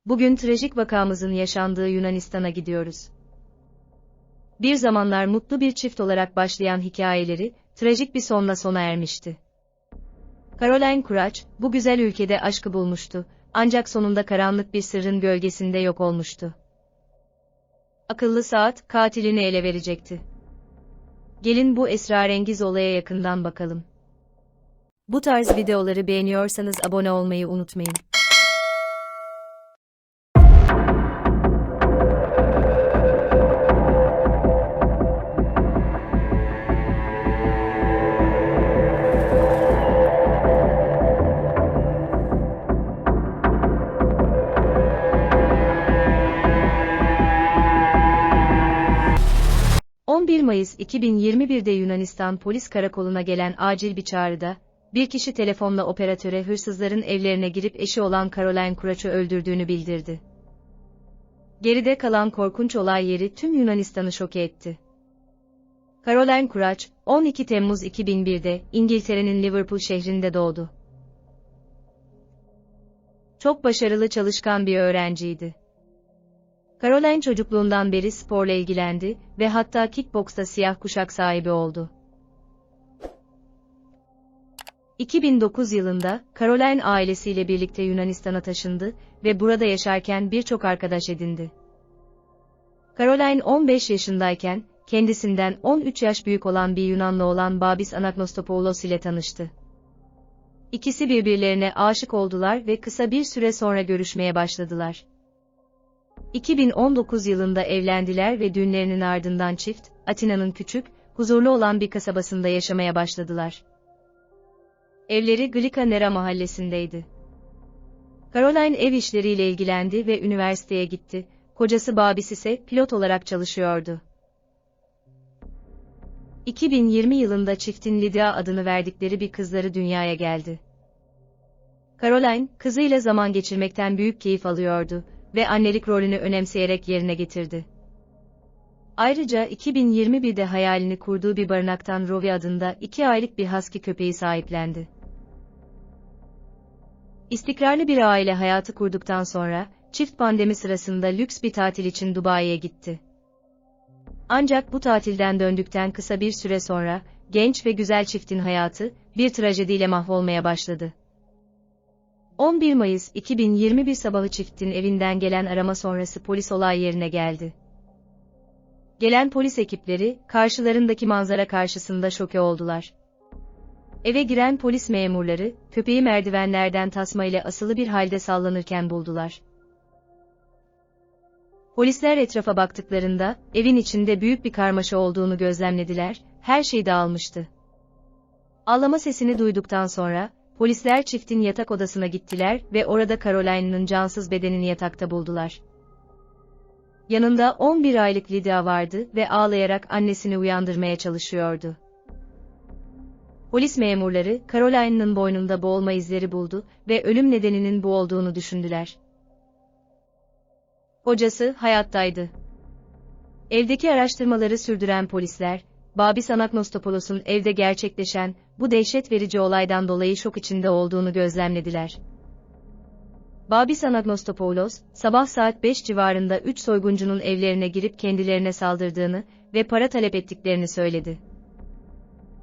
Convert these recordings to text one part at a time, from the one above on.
Bugün trajik vakamızın yaşandığı Yunanistan'a gidiyoruz. Bir zamanlar mutlu bir çift olarak başlayan hikayeleri, trajik bir sonla sona ermişti. Caroline Kuraç, bu güzel ülkede aşkı bulmuştu, ancak sonunda karanlık bir sırrın gölgesinde yok olmuştu. Akıllı saat, katilini ele verecekti. Gelin bu esrarengiz olaya yakından bakalım. Bu tarz videoları beğeniyorsanız abone olmayı unutmayın. Mayıs 2021'de Yunanistan Polis Karakolu'na gelen acil bir çağrıda, bir kişi telefonla operatöre hırsızların evlerine girip eşi olan Caroline Kuraç'ı öldürdüğünü bildirdi. Geride kalan korkunç olay yeri tüm Yunanistan'ı şoke etti. Caroline Kuraç, 12 Temmuz 2001'de İngiltere'nin Liverpool şehrinde doğdu. Çok başarılı, çalışkan bir öğrenciydi. Caroline çocukluğundan beri sporla ilgilendi ve hatta kickboksta siyah kuşak sahibi oldu. 2009 yılında Caroline ailesiyle birlikte Yunanistan'a taşındı ve burada yaşarken birçok arkadaş edindi. Caroline 15 yaşındayken kendisinden 13 yaş büyük olan bir Yunanlı olan Babis Anagnostopoulos ile tanıştı. İkisi birbirlerine aşık oldular ve kısa bir süre sonra görüşmeye başladılar. 2019 yılında evlendiler ve düğünlerinin ardından çift, Atina'nın küçük, huzurlu olan bir kasabasında yaşamaya başladılar. Evleri Glika Nera mahallesindeydi. Caroline ev işleriyle ilgilendi ve üniversiteye gitti, kocası Babis ise pilot olarak çalışıyordu. 2020 yılında çiftin Lydia adını verdikleri bir kızları dünyaya geldi. Caroline, kızıyla zaman geçirmekten büyük keyif alıyordu ve annelik rolünü önemseyerek yerine getirdi. Ayrıca 2021'de hayalini kurduğu bir barınaktan Rovi adında 2 aylık bir husky köpeği sahiplendi. İstikrarlı bir aile hayatı kurduktan sonra, çift pandemi sırasında lüks bir tatil için Dubai'ye gitti. Ancak bu tatilden döndükten kısa bir süre sonra, genç ve güzel çiftin hayatı, bir trajediyle mahvolmaya başladı. 11 Mayıs 2021 sabahı çiftin evinden gelen arama sonrası polis olay yerine geldi. Gelen polis ekipleri, karşılarındaki manzara karşısında şoke oldular. Eve giren polis memurları, köpeği merdivenlerden tasma ile asılı bir halde sallanırken buldular. Polisler etrafa baktıklarında, evin içinde büyük bir karmaşa olduğunu gözlemlediler, her şey dağılmıştı. Ağlama sesini duyduktan sonra, polisler çiftin yatak odasına gittiler ve orada Caroline'ın cansız bedenini yatakta buldular. Yanında 11 aylık Lydia vardı ve ağlayarak annesini uyandırmaya çalışıyordu. Polis memurları, Caroline'ın boynunda boğulma izleri buldu ve ölüm nedeninin bu olduğunu düşündüler. Kocası hayattaydı. Evdeki araştırmaları sürdüren polisler, Babis Anagnostopoulos'un evde gerçekleşen bu dehşet verici olaydan dolayı şok içinde olduğunu gözlemlediler. Babis Anagnostopoulos, sabah saat 5 civarında 3 soyguncunun evlerine girip kendilerine saldırdığını ve para talep ettiklerini söyledi.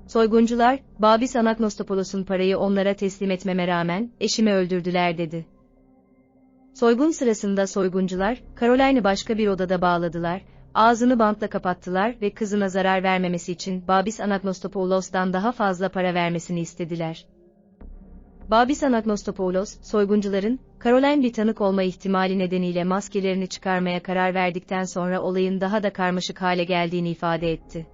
Soyguncular, Babis Anagnostopoulos'un parayı onlara teslim etmeme rağmen, eşimi öldürdüler dedi. Soygun sırasında soyguncular, Caroline'ı başka bir odada bağladılar, ağzını bantla kapattılar ve kızına zarar vermemesi için Babis Anagnostopoulos'tan daha fazla para vermesini istediler. Babis Anagnostopoulos, soyguncuların, Caroline bir tanık olma ihtimali nedeniyle maskelerini çıkarmaya karar verdikten sonra olayın daha da karmaşık hale geldiğini ifade etti.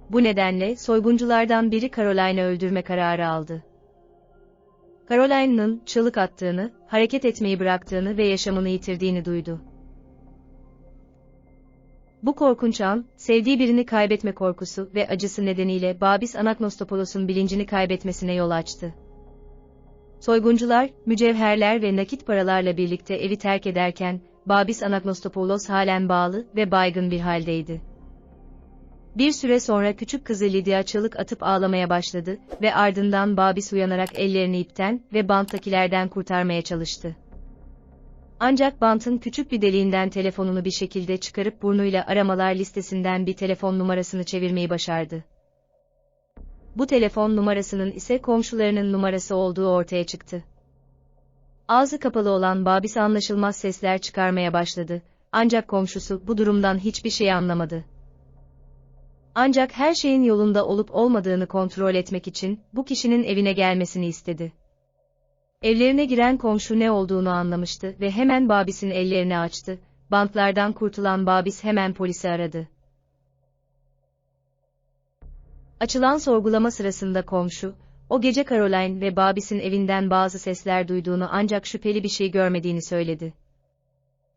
Bu nedenle soygunculardan biri Caroline'ı öldürme kararı aldı. Caroline'ın çığlık attığını, hareket etmeyi bıraktığını ve yaşamını yitirdiğini duydu. Bu korkunç an, sevdiği birini kaybetme korkusu ve acısı nedeniyle Babis Anagnostopoulos'un bilincini kaybetmesine yol açtı. Soyguncular, mücevherler ve nakit paralarla birlikte evi terk ederken, Babis Anagnostopoulos halen bağlı ve baygın bir haldeydi. Bir süre sonra küçük kızı Lydia çığlık atıp ağlamaya başladı ve ardından Babis uyanarak ellerini ipten ve banttakilerden kurtarmaya çalıştı. Ancak bantın küçük bir deliğinden telefonunu bir şekilde çıkarıp burnuyla aramalar listesinden bir telefon numarasını çevirmeyi başardı. Bu telefon numarasının ise komşularının numarası olduğu ortaya çıktı. Ağzı kapalı olan Babis anlaşılmaz sesler çıkarmaya başladı, ancak komşusu bu durumdan hiçbir şey anlamadı. Ancak her şeyin yolunda olup olmadığını kontrol etmek için bu kişinin evine gelmesini istedi. Evlerine giren komşu ne olduğunu anlamıştı ve hemen Babis'in ellerini açtı. Bantlardan kurtulan Babis hemen polisi aradı. Açılan sorgulama sırasında komşu, o gece Caroline ve Babis'in evinden bazı sesler duyduğunu ancak şüpheli bir şey görmediğini söyledi.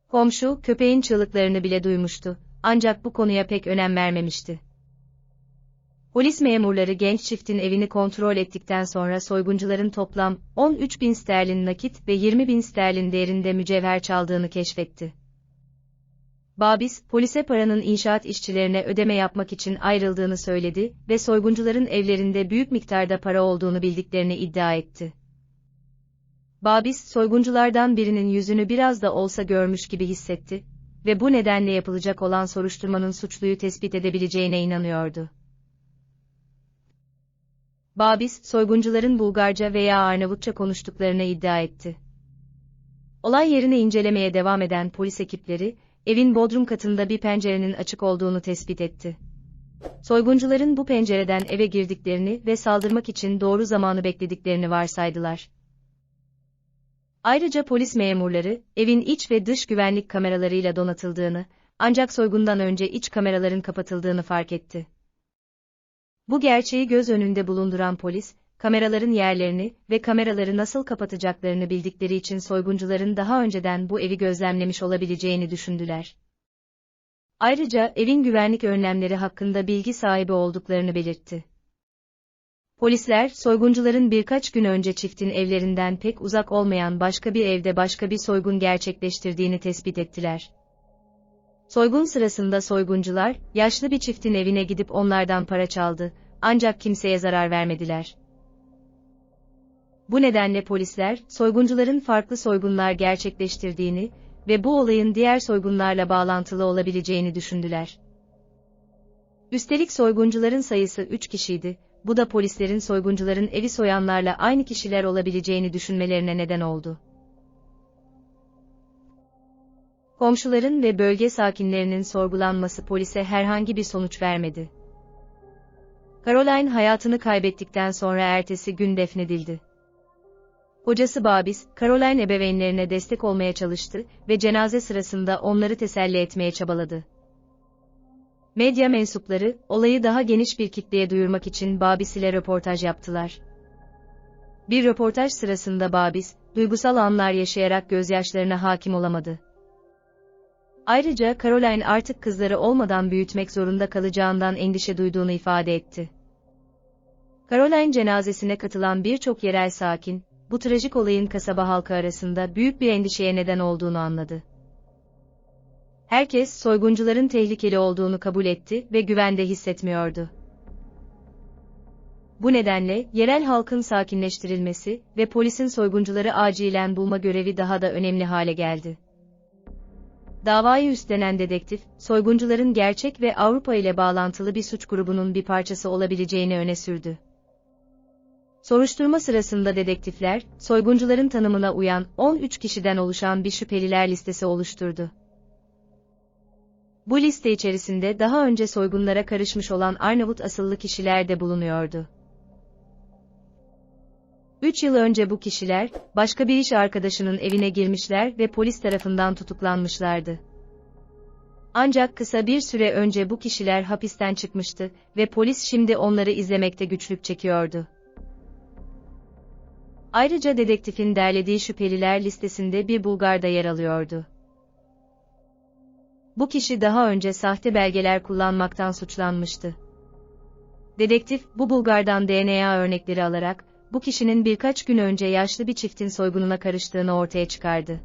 Komşu, köpeğin çığlıklarını bile duymuştu, ancak bu konuya pek önem vermemişti. Polis memurları genç çiftin evini kontrol ettikten sonra soyguncuların toplam 13.000 sterlin nakit ve 20.000 sterlin değerinde mücevher çaldığını keşfetti. Babis, polise paranın inşaat işçilerine ödeme yapmak için ayrıldığını söyledi ve soyguncuların evlerinde büyük miktarda para olduğunu bildiklerini iddia etti. Babis, soygunculardan birinin yüzünü biraz da olsa görmüş gibi hissetti ve bu nedenle yapılacak olan soruşturmanın suçluyu tespit edebileceğine inanıyordu. Babis, soyguncuların Bulgarca veya Arnavutça konuştuklarını iddia etti. Olay yerini incelemeye devam eden polis ekipleri, evin bodrum katında bir pencerenin açık olduğunu tespit etti. Soyguncuların bu pencereden eve girdiklerini ve saldırmak için doğru zamanı beklediklerini varsaydılar. Ayrıca polis memurları, evin iç ve dış güvenlik kameralarıyla donatıldığını, ancak soygundan önce iç kameraların kapatıldığını fark etti. Bu gerçeği göz önünde bulunduran polis, kameraların yerlerini ve kameraları nasıl kapatacaklarını bildikleri için soyguncuların daha önceden bu evi gözlemlemiş olabileceğini düşündüler. Ayrıca evin güvenlik önlemleri hakkında bilgi sahibi olduklarını belirtti. Polisler, soyguncuların birkaç gün önce çiftin evlerinden pek uzak olmayan başka bir evde başka bir soygun gerçekleştirdiğini tespit ettiler. Soygun sırasında soyguncular, yaşlı bir çiftin evine gidip onlardan para çaldı, ancak kimseye zarar vermediler. Bu nedenle polisler, soyguncuların farklı soygunlar gerçekleştirdiğini ve bu olayın diğer soygunlarla bağlantılı olabileceğini düşündüler. Üstelik soyguncuların sayısı 3 kişiydi, bu da polislerin soyguncuların evi soyanlarla aynı kişiler olabileceğini düşünmelerine neden oldu. Komşuların ve bölge sakinlerinin sorgulanması polise herhangi bir sonuç vermedi. Caroline hayatını kaybettikten sonra ertesi gün defnedildi. Kocası Babis, Caroline ebeveynlerine destek olmaya çalıştı ve cenaze sırasında onları teselli etmeye çabaladı. Medya mensupları, olayı daha geniş bir kitleye duyurmak için Babis ile röportaj yaptılar. Bir röportaj sırasında Babis, duygusal anlar yaşayarak gözyaşlarına hakim olamadı. Ayrıca Caroline artık kızları olmadan büyütmek zorunda kalacağından endişe duyduğunu ifade etti. Caroline cenazesine katılan birçok yerel sakin, bu trajik olayın kasaba halkı arasında büyük bir endişeye neden olduğunu anladı. Herkes soyguncuların tehlikeli olduğunu kabul etti ve güvende hissetmiyordu. Bu nedenle yerel halkın sakinleştirilmesi ve polisin soyguncuları acilen bulma görevi daha da önemli hale geldi. Davayı üstlenen dedektif, soyguncuların gerçek ve Avrupa ile bağlantılı bir suç grubunun bir parçası olabileceğini öne sürdü. Soruşturma sırasında dedektifler, soyguncuların tanımına uyan 13 kişiden oluşan bir şüpheliler listesi oluşturdu. Bu liste içerisinde daha önce soygunlara karışmış olan Arnavut asıllı kişiler de bulunuyordu. 3 yıl önce bu kişiler, başka bir iş arkadaşının evine girmişler ve polis tarafından tutuklanmışlardı. Ancak kısa bir süre önce bu kişiler hapisten çıkmıştı ve polis şimdi onları izlemekte güçlük çekiyordu. Ayrıca dedektifin derlediği şüpheliler listesinde bir Bulgar da yer alıyordu. Bu kişi daha önce sahte belgeler kullanmaktan suçlanmıştı. Dedektif, bu Bulgardan DNA örnekleri alarak, bu kişinin birkaç gün önce yaşlı bir çiftin soygununa karıştığını ortaya çıkardı.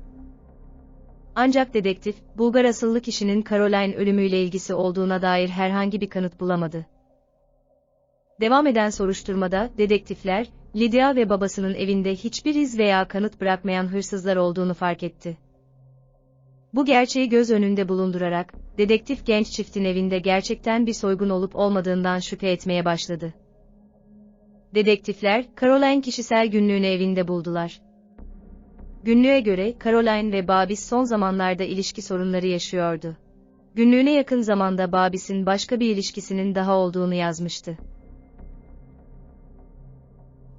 Ancak dedektif, Bulgar asıllı kişinin Caroline ölümüyle ilgisi olduğuna dair herhangi bir kanıt bulamadı. Devam eden soruşturmada, dedektifler, Lydia ve babasının evinde hiçbir iz veya kanıt bırakmayan hırsızlar olduğunu fark etti. Bu gerçeği göz önünde bulundurarak, dedektif genç çiftin evinde gerçekten bir soygun olup olmadığından şüphe etmeye başladı. Dedektifler, Caroline kişisel günlüğünü evinde buldular. Günlüğe göre, Caroline ve Babis son zamanlarda ilişki sorunları yaşıyordu. Günlüğüne yakın zamanda Babis'in başka bir ilişkisinin daha olduğunu yazmıştı.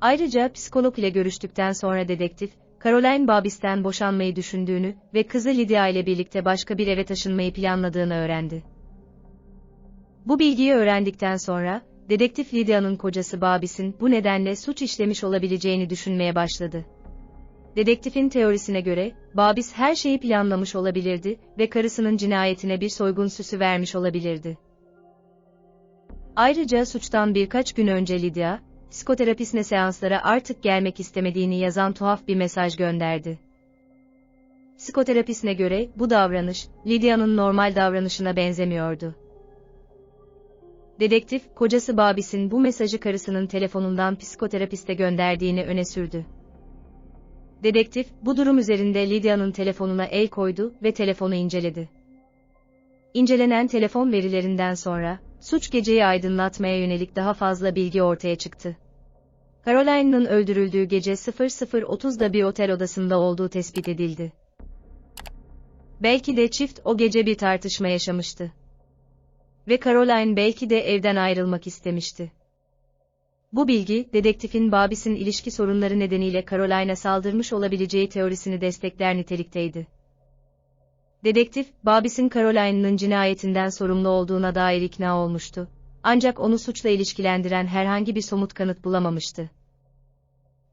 Ayrıca psikolog ile görüştükten sonra dedektif, Caroline Babis'ten boşanmayı düşündüğünü ve kızı Lydia ile birlikte başka bir eve taşınmayı planladığını öğrendi. Bu bilgiyi öğrendikten sonra, dedektif Lydia'nın kocası Babis'in bu nedenle suç işlemiş olabileceğini düşünmeye başladı. Dedektifin teorisine göre, Babis her şeyi planlamış olabilirdi ve karısının cinayetine bir soygun süsü vermiş olabilirdi. Ayrıca suçtan birkaç gün önce Lydia, psikoterapistle seanslara artık gelmek istemediğini yazan tuhaf bir mesaj gönderdi. Psikoterapisine göre bu davranış, Lydia'nın normal davranışına benzemiyordu. Dedektif, kocası Babis'in bu mesajı karısının telefonundan psikoterapiste gönderdiğini öne sürdü. Dedektif, bu durum üzerinde Lydia'nın telefonuna el koydu ve telefonu inceledi. İncelenen telefon verilerinden sonra, suç geceyi aydınlatmaya yönelik daha fazla bilgi ortaya çıktı. Caroline'ın öldürüldüğü gece 00:30'da bir otel odasında olduğu tespit edildi. Belki de çift o gece bir tartışma yaşamıştı. Ve Caroline belki de evden ayrılmak istemişti. Bu bilgi, dedektifin Babis'in ilişki sorunları nedeniyle Caroline'a saldırmış olabileceği teorisini destekler nitelikteydi. Dedektif, Babis'in Caroline'ın cinayetinden sorumlu olduğuna dair ikna olmuştu. Ancak onu suçla ilişkilendiren herhangi bir somut kanıt bulamamıştı.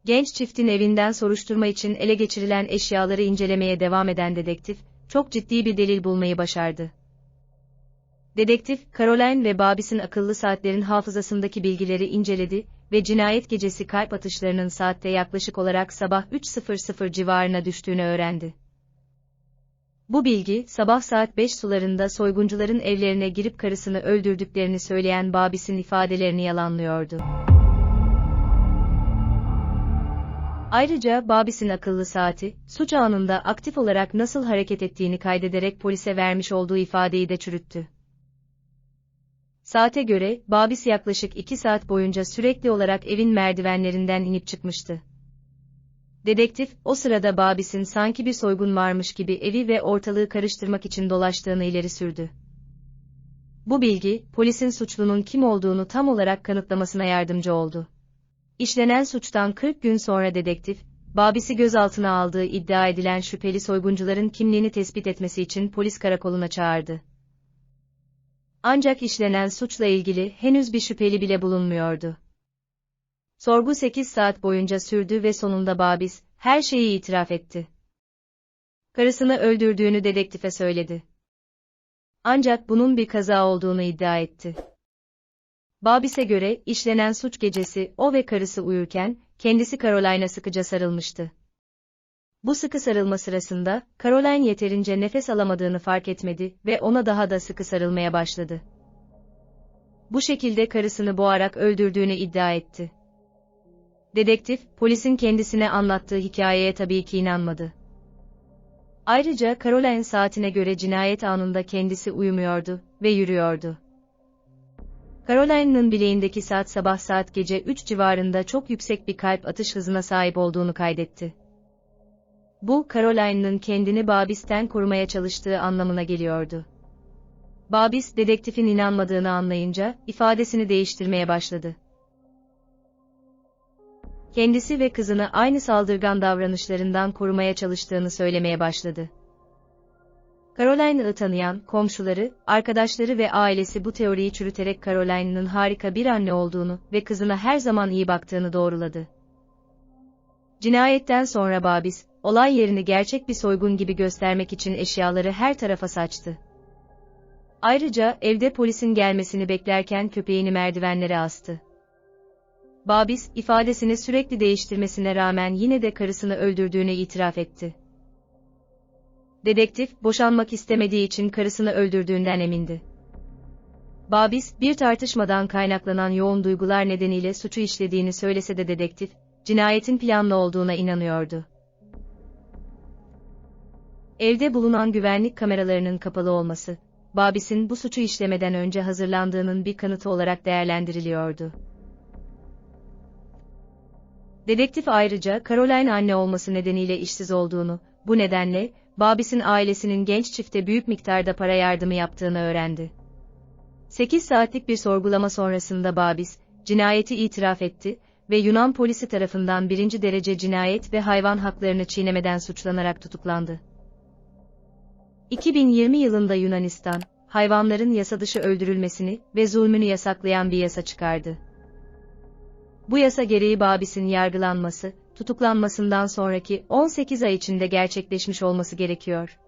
Genç çiftin evinden soruşturma için ele geçirilen eşyaları incelemeye devam eden dedektif, çok ciddi bir delil bulmayı başardı. Dedektif, Caroline ve Babis'in akıllı saatlerin hafızasındaki bilgileri inceledi ve cinayet gecesi kalp atışlarının saatte yaklaşık olarak sabah 3:00 civarına düştüğünü öğrendi. Bu bilgi, sabah saat 5 sularında soyguncuların evlerine girip karısını öldürdüklerini söyleyen Babis'in ifadelerini yalanlıyordu. Ayrıca Babis'in akıllı saati, suç anında aktif olarak nasıl hareket ettiğini kaydederek polise vermiş olduğu ifadeyi de çürüttü. Saate göre, Babis yaklaşık 2 saat boyunca sürekli olarak evin merdivenlerinden inip çıkmıştı. Dedektif, o sırada Babis'in sanki bir soygun varmış gibi evi ve ortalığı karıştırmak için dolaştığını ileri sürdü. Bu bilgi, polisin suçlunun kim olduğunu tam olarak kanıtlamasına yardımcı oldu. İşlenen suçtan 40 gün sonra dedektif, Babis'i gözaltına aldığı iddia edilen şüpheli soyguncuların kimliğini tespit etmesi için polis karakoluna çağırdı. Ancak işlenen suçla ilgili henüz bir şüpheli bile bulunmuyordu. Sorgu 8 saat boyunca sürdü ve sonunda Babis, her şeyi itiraf etti. Karısını öldürdüğünü dedektife söyledi. Ancak bunun bir kaza olduğunu iddia etti. Babis'e göre, işlenen suç gecesi, o ve karısı uyurken, kendisi Caroline'a sıkıca sarılmıştı. Bu sıkı sarılma sırasında, Caroline yeterince nefes alamadığını fark etmedi ve ona daha da sıkı sarılmaya başladı. Bu şekilde karısını boğarak öldürdüğünü iddia etti. Dedektif, polisin kendisine anlattığı hikayeye tabii ki inanmadı. Ayrıca Caroline saatine göre cinayet anında kendisi uyumuyordu ve yürüyordu. Caroline'ın bileğindeki saat sabah saat gece 3 civarında çok yüksek bir kalp atış hızına sahip olduğunu kaydetti. Bu, Caroline'ın kendini Babis'ten korumaya çalıştığı anlamına geliyordu. Babis, dedektifin inanmadığını anlayınca, ifadesini değiştirmeye başladı. Kendisi ve kızını aynı saldırgan davranışlarından korumaya çalıştığını söylemeye başladı. Caroline'ı tanıyan, komşuları, arkadaşları ve ailesi bu teoriyi çürüterek Caroline'ın harika bir anne olduğunu ve kızına her zaman iyi baktığını doğruladı. Cinayetten sonra Babis, olay yerini gerçek bir soygun gibi göstermek için eşyaları her tarafa saçtı. Ayrıca evde polisin gelmesini beklerken köpeğini merdivenlere astı. Babis, ifadesini sürekli değiştirmesine rağmen yine de karısını öldürdüğünü itiraf etti. Dedektif, boşanmak istemediği için karısını öldürdüğünden emindi. Babis, bir tartışmadan kaynaklanan yoğun duygular nedeniyle suçu işlediğini söylese de dedektif, cinayetin planlı olduğuna inanıyordu. Evde bulunan güvenlik kameralarının kapalı olması, Babis'in bu suçu işlemeden önce hazırlandığının bir kanıtı olarak değerlendiriliyordu. Dedektif ayrıca Caroline anne olması nedeniyle işsiz olduğunu, bu nedenle Babis'in ailesinin genç çifte büyük miktarda para yardımı yaptığını öğrendi. 8 saatlik bir sorgulama sonrasında Babis, cinayeti itiraf etti ve Yunan polisi tarafından 1. derece cinayet ve hayvan haklarını çiğnemeden suçlanarak tutuklandı. 2020 yılında Yunanistan, hayvanların yasadışı öldürülmesini ve zulmünü yasaklayan bir yasa çıkardı. Bu yasa gereği Babis'in yargılanması, tutuklanmasından sonraki 18 ay içinde gerçekleşmiş olması gerekiyor.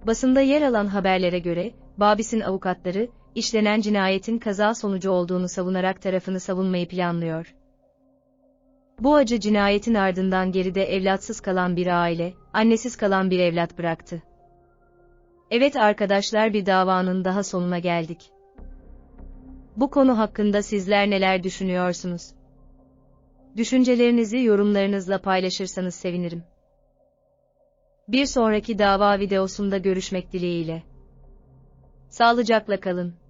Basında yer alan haberlere göre, Babis'in avukatları, işlenen cinayetin kaza sonucu olduğunu savunarak tarafını savunmayı planlıyor. Bu acı cinayetin ardından geride evlatsız kalan bir aile, annesiz kalan bir evlat bıraktı. Evet arkadaşlar, bir davanın daha sonuna geldik. Bu konu hakkında sizler neler düşünüyorsunuz? Düşüncelerinizi yorumlarınızla paylaşırsanız sevinirim. Bir sonraki dava videosunda görüşmek dileğiyle. Sağlıcakla kalın.